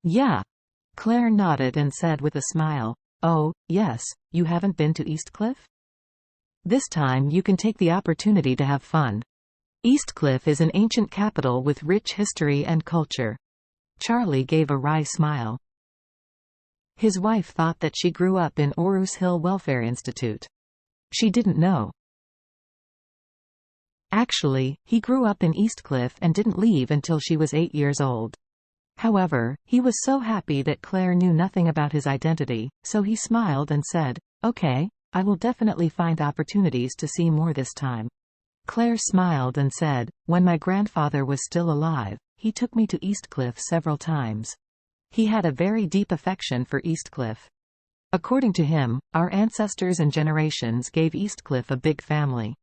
Yeah. Claire nodded and said with a smile, "Oh, yes, you haven't been to Eastcliff? This time you can take the opportunity to have fun. Eastcliff is an ancient capital with rich history and culture." Charlie gave a wry smile. His wife thought that she grew up in Orus Hill Welfare Institute. She didn't know. Actually, he grew up in Eastcliff and didn't leave until she was 8 years old. However, he was so happy that Claire knew nothing about his identity, so he smiled and said, "Okay, I will definitely find opportunities to see more this time." Claire smiled and said, "When my grandfather was still alive, he took me to Eastcliff several times. He had a very deep affection for Eastcliff. According to him, our ancestors and generations gave Eastcliff a big family.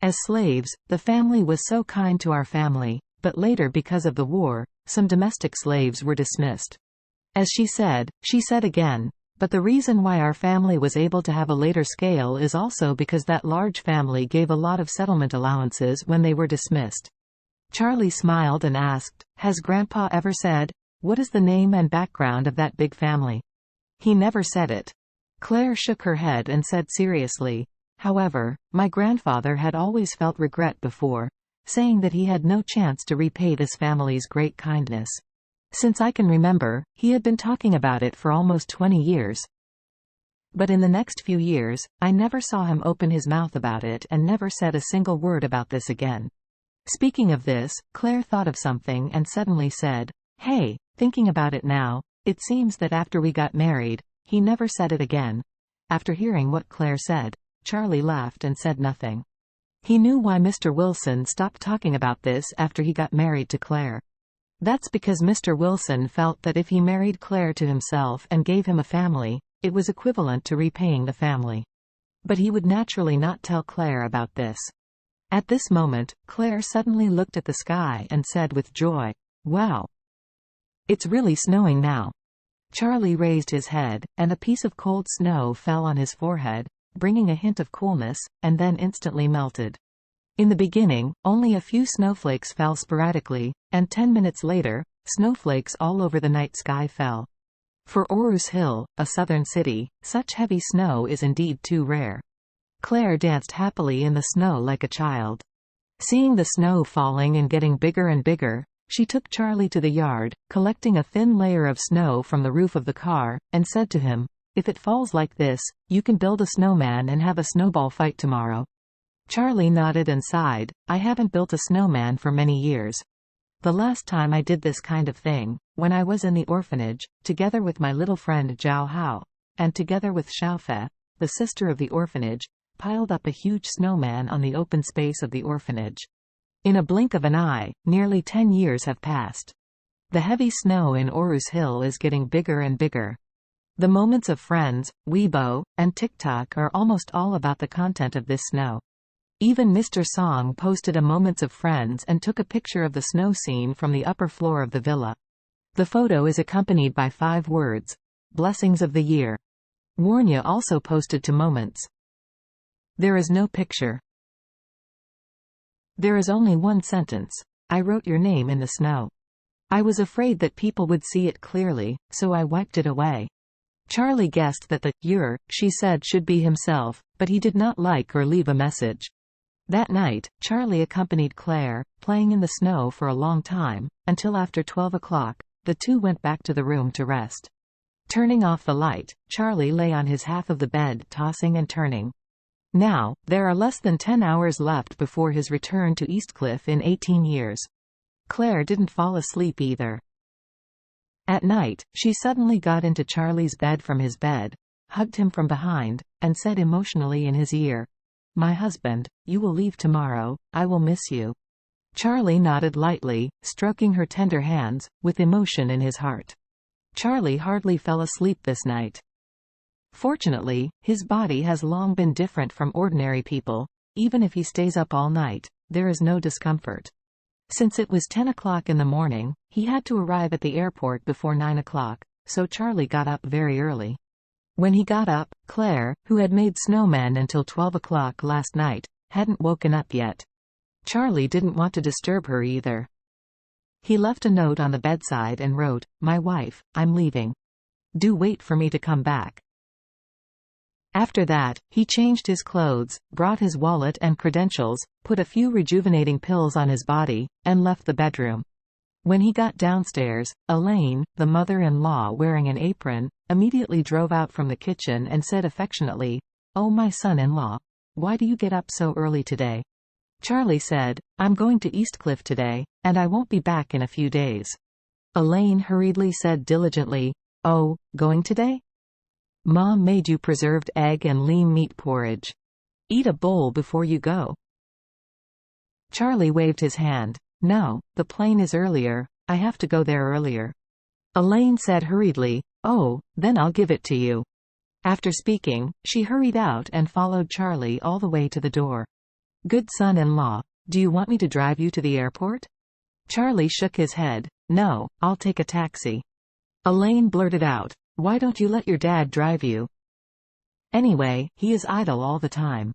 As slaves, the family was so kind to our family, but later because of the war, some domestic slaves were dismissed." As she said again, "But the reason why our family was able to have a later scale is also because that large family gave a lot of settlement allowances when they were dismissed." Charlie smiled and asked, "Has Grandpa ever said, what is the name and background of that big family?" "He never said it." Claire shook her head and said seriously, "However, my grandfather had always felt regret before, saying that he had no chance to repay this family's great kindness. Since I can remember, he had been talking about it for almost 20 years. But in the next few years, I never saw him open his mouth about it and never said a single word about this again." Speaking of this, Claire thought of something and suddenly said, "Hey, thinking about it now, it seems that after we got married, he never said it again." After hearing what Claire said, Charlie laughed and said nothing. He knew why Mr. Wilson stopped talking about this after he got married to Claire. That's because Mr. Wilson felt that if he married Claire to himself and gave him a family, it was equivalent to repaying the family. But he would naturally not tell Claire about this. At this moment, Claire suddenly looked at the sky and said with joy, "Wow! It's really snowing now." Charlie raised his head, and a piece of cold snow fell on his forehead, bringing a hint of coolness, and then instantly melted. In the beginning, only a few snowflakes fell sporadically, and 10 minutes later, snowflakes all over the night sky fell. For Orus Hill, a southern city, such heavy snow is indeed too rare. Claire danced happily in the snow like a child. Seeing the snow falling and getting bigger and bigger, she took Charlie to the yard, collecting a thin layer of snow from the roof of the car, and said to him, "If it falls like this, you can build a snowman and have a snowball fight tomorrow." Charlie nodded and sighed, "I haven't built a snowman for many years. The last time I did this kind of thing, when I was in the orphanage, together with my little friend Zhao Hao, and together with Xiaofei, the sister of the orphanage, piled up a huge snowman on the open space of the orphanage. In a blink of an eye, nearly 10 years have passed. The heavy snow in Orus Hill is getting bigger and bigger. The moments of Friends, Weibo, and TikTok are almost all about the content of this snow. Even Mr. Song posted a Moments of Friends and took a picture of the snow scene from the upper floor of the villa. The photo is accompanied by 5 words. Blessings of the year. Warnya also posted to Moments. There is no picture. There is only one sentence. I wrote your name in the snow. I was afraid that people would see it clearly, so I wiped it away. Charlie guessed that the "your" she said should be himself, but he did not like or leave a message. That night, Charlie accompanied Claire, playing in the snow for a long time, until after 12 o'clock, the two went back to the room to rest. Turning off the light, Charlie lay on his half of the bed tossing and turning. Now, there are less than 10 hours left before his return to Eastcliff in 18 years. Claire didn't fall asleep either. At night, she suddenly got into Charlie's bed from his bed, hugged him from behind, and said emotionally in his ear, "My husband, you will leave tomorrow, I will miss you." Charlie nodded lightly, stroking her tender hands, with emotion in his heart. Charlie hardly fell asleep this night. Fortunately, his body has long been different from ordinary people. Even if he stays up all night, there is no discomfort. Since it was 10 o'clock in the morning, he had to arrive at the airport before 9 o'clock, so Charlie got up very early. When he got up, Claire, who had made snowmen until 12 o'clock last night, hadn't woken up yet. Charlie didn't want to disturb her either. He left a note on the bedside and wrote, "My wife, I'm leaving. Do wait for me to come back." After that, he changed his clothes, brought his wallet and credentials, put a few rejuvenating pills on his body, and left the bedroom. When he got downstairs, Elaine, the mother-in-law wearing an apron, immediately drove out from the kitchen and said affectionately, "Oh, my son-in-law. Why do you get up so early today?" Charlie said, "I'm going to Eastcliff today, and I won't be back in a few days." Elaine hurriedly said diligently, "Oh, going today? Mom made you preserved egg and lean meat porridge. Eat a bowl before you go." Charlie waved his hand. "No, the plane is earlier, I have to go there earlier." Elaine said hurriedly, "Oh, then I'll give it to you." After speaking, she hurried out and followed Charlie all the way to the door. "Good son-in-law, do you want me to drive you to the airport?" Charlie shook his head. "No, I'll take a taxi." Elaine blurted out, "Why don't you let your dad drive you? Anyway, he is idle all the time."